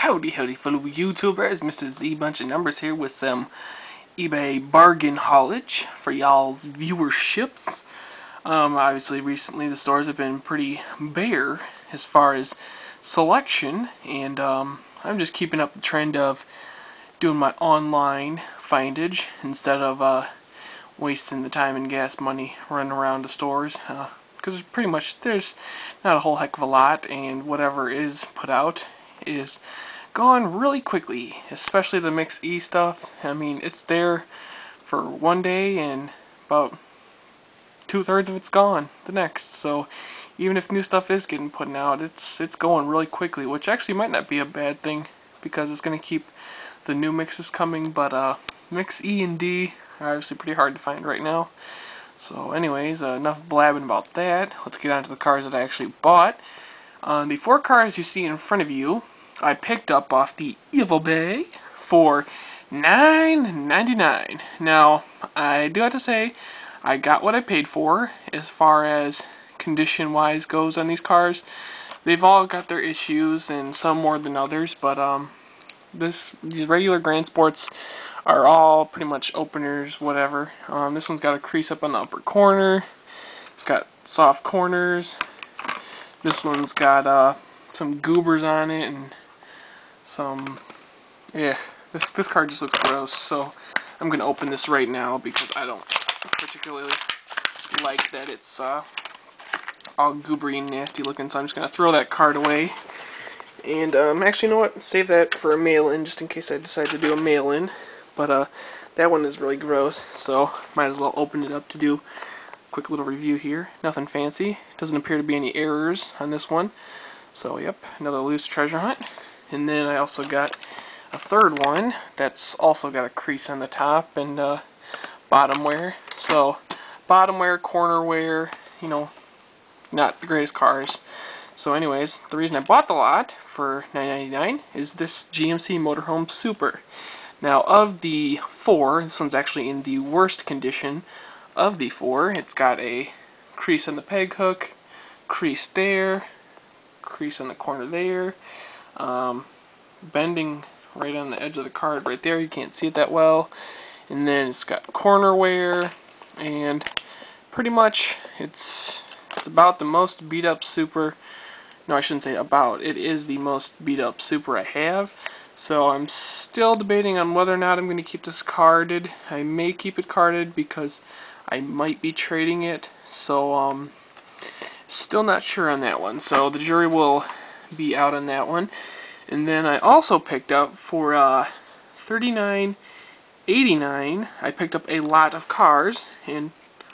Howdy fellow YouTubers, Mr. Z Bunch of Numbers here with some eBay bargain haulage for y'all's viewerships. Obviously recently the stores have been pretty bare as far as selection, and I'm just keeping up the trend of doing my online findage instead of wasting the time and gas money running around the stores, because there's not a whole heck of a lot, and whatever is put out is gone really quickly, especially the Mix E stuff. I mean, it's there for one day and about 2/3 of it's gone the next. So even if new stuff is getting put out, it's going really quickly, which actually might not be a bad thing because it's going to keep the new mixes coming. But Mix E and D are obviously pretty hard to find right now. So anyways, enough blabbing about that. Let's get on to the cars that I actually bought. The 4 cars you see in front of you, I picked up off the eBay for $9.99. Now, I do have to say, I got what I paid for as far as condition-wise goes on these cars. They've all got their issues, and some more than others, but these regular Grand Sports are all pretty much openers, whatever. This one's got a crease up on the upper corner. It's got soft corners. This one's got some goobers on it and some, yeah, this card just looks gross, so I'm going to open this right now because I don't particularly like that it's all goobery and nasty looking, so I'm just going to throw that card away. And actually, you know what, save that for a mail-in just in case I decide to do a mail-in, but that one is really gross, so might as well open it up to do quick little review here. Nothing fancy. Doesn't appear to be any errors on this one. So yep, another loose treasure hunt. And then I also got a third one that's also got a crease on the top and bottom wear. So bottom wear, corner wear, you know, not the greatest cars. So anyways, the reason I bought the lot for $9.99 is this GMC Motorhome Super. Now of the 4, this one's actually in the worst condition of the 4. It's got a crease on the peg hook, crease there, crease on the corner there, bending right on the edge of the card right there. You can't see it that well. And then it's got corner wear, and pretty much it's about the most beat up Super. No, I shouldn't say about. It is the most beat up Super I have. So I'm still debating on whether or not I'm going to keep this carded. I may keep it carded because I might be trading it, so still not sure on that one. So the jury will be out on that one. And then I also picked up for $39.89. I picked up a lot of cars, and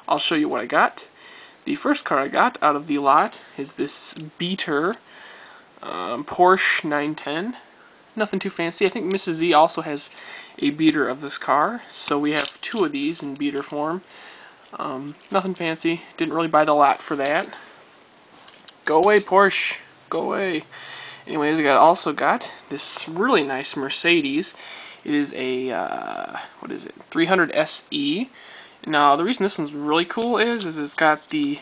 I'll show you what I got. The first car I got out of the lot is this beater Porsche 910. Nothing too fancy. I think Mrs. Z also has a beater of this car, so we have 2 of these in beater form. Nothing fancy. Didn't really buy the lot for that. Go away, Porsche. Go away. Anyways, I also got this really nice Mercedes. It is a, what is it, 300 SE. Now, the reason this one's really cool is it's got the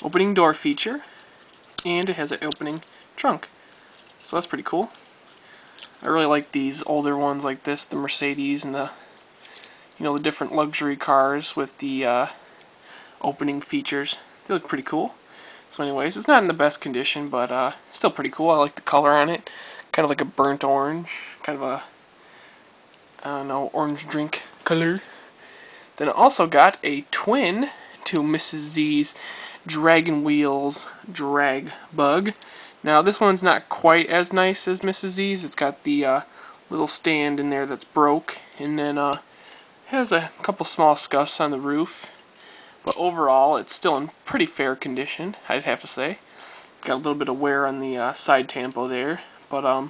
opening door feature, and it has an opening trunk. So that's pretty cool. I really like these older ones like this, the Mercedes and the, you know, the different luxury cars with the opening features. They look pretty cool. So anyways, it's not in the best condition, but still pretty cool. I like the color on it. Kind of like a burnt orange. Kind of a, I don't know, orange drink color. Then I also got a twin to Mrs. Z's Dragon Wheels Drag Bug. Now this one's not quite as nice as Mrs. Z's. It's got the little stand in there that's broke, and then has a couple small scuffs on the roof. But overall, it's still in pretty fair condition, I'd have to say. Got a little bit of wear on the side tampo there, but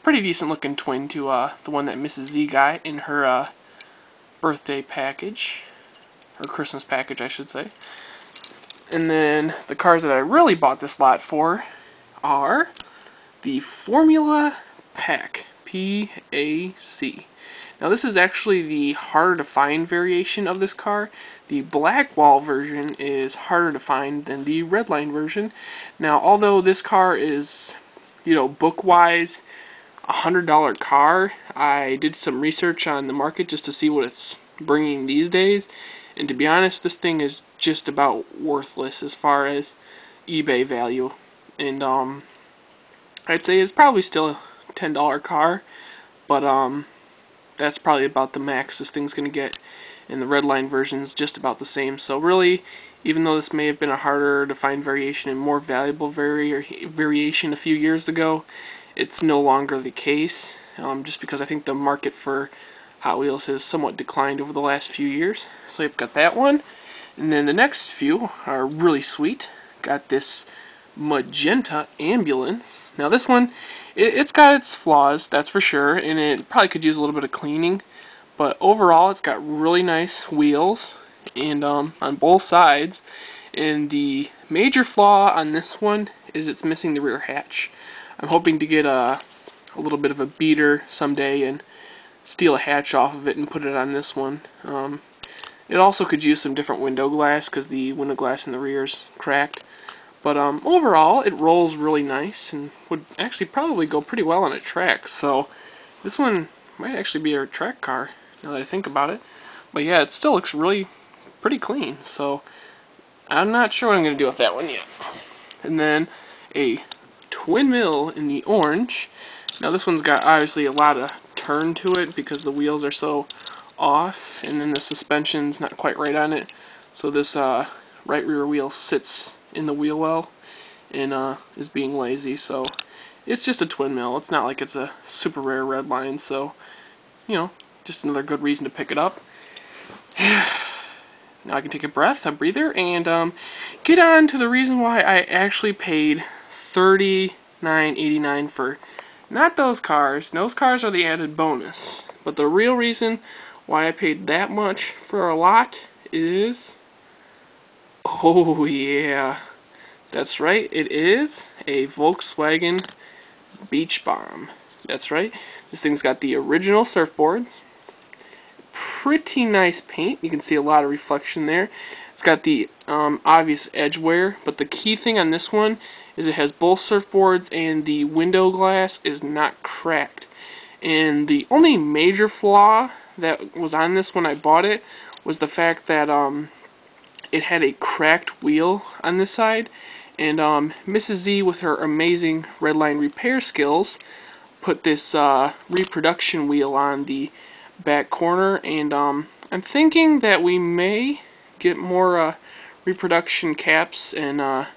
pretty decent looking twin to the one that Mrs. Z got in her birthday package, or Christmas package, I should say. And then the cars that I really bought this lot for are the Formula Pack, P-A-C. Now this is actually the harder to find variation of this car. The Blackwall version is harder to find than the Redline version. Now although this car is book-wise, $100 car. I did some research on the market just to see what it's bringing these days, and to be honest, this thing is just about worthless as far as eBay value. And I'd say it's probably still a $10 car, but that's probably about the max this thing's gonna get. And the Redline version's just about the same. So really, even though this may have been a harder to find variation and more valuable variation a few years ago, it's no longer the case, just because I think the market for Hot Wheels has somewhat declined over the last few years. So I've got that one. And then the next few are really sweet. Got this magenta ambulance. Now this one, it's got its flaws, that's for sure, and it probably could use a little bit of cleaning. But overall, it's got really nice wheels, and on both sides. And the major flaw on this one is it's missing the rear hatch. I'm hoping to get a little bit of a beater someday and steal a hatch off of it and put it on this one. It also could use some different window glass because the window glass in the rear is cracked. But overall, it rolls really nice and would actually probably go pretty well on a track. So this one might actually be a track car now that I think about it. But yeah, it still looks really pretty clean. So I'm not sure what I'm going to do with that one yet. And then a twin mill in the orange. Now this one's got obviously a lot of turn to it because the wheels are so off, and then the suspension's not quite right on it. So this right rear wheel sits in the wheel well and is being lazy. So it's just a twin mill. It's not like it's a super rare Redline. So just another good reason to pick it up. Now I can take a breather, and get on to the reason why I actually paid $39.89 for not those cars. Those cars are the added bonus. But the real reason why I paid that much for a lot is, oh yeah, that's right, it is a Volkswagen Beach Bomb. That's right, this thing's got the original surfboards. Pretty nice paint. You can see a lot of reflection there. It's got the obvious edge wear, but the key thing on this one is it has both surfboards and the window glass is not cracked. And the only major flaw that was on this when I bought it was the fact that it had a cracked wheel on this side. And Mrs. Z, with her amazing Redline repair skills, put this reproduction wheel on the back corner, and I'm thinking that we may get more reproduction caps and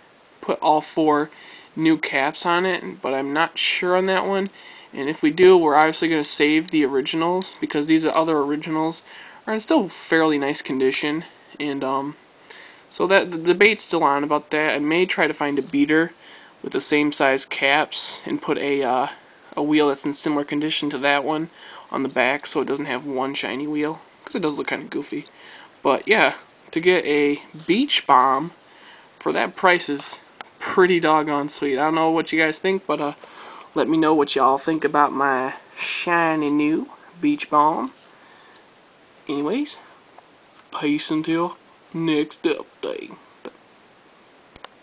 put all 4 new caps on it, but I'm not sure on that one. And if we do, we're obviously going to save the originals because these other originals are in still fairly nice condition. And so that the debate's still on about that. I may try to find a beater with the same size caps and put a wheel that's in similar condition to that one on the back, so it doesn't have one shiny wheel, because it does look kind of goofy. But yeah, to get a Beach Bomb for that price is pretty doggone sweet. I don't know what you guys think, but let me know what y'all think about my shiny new Beach Bomb. Anyways, peace until next update.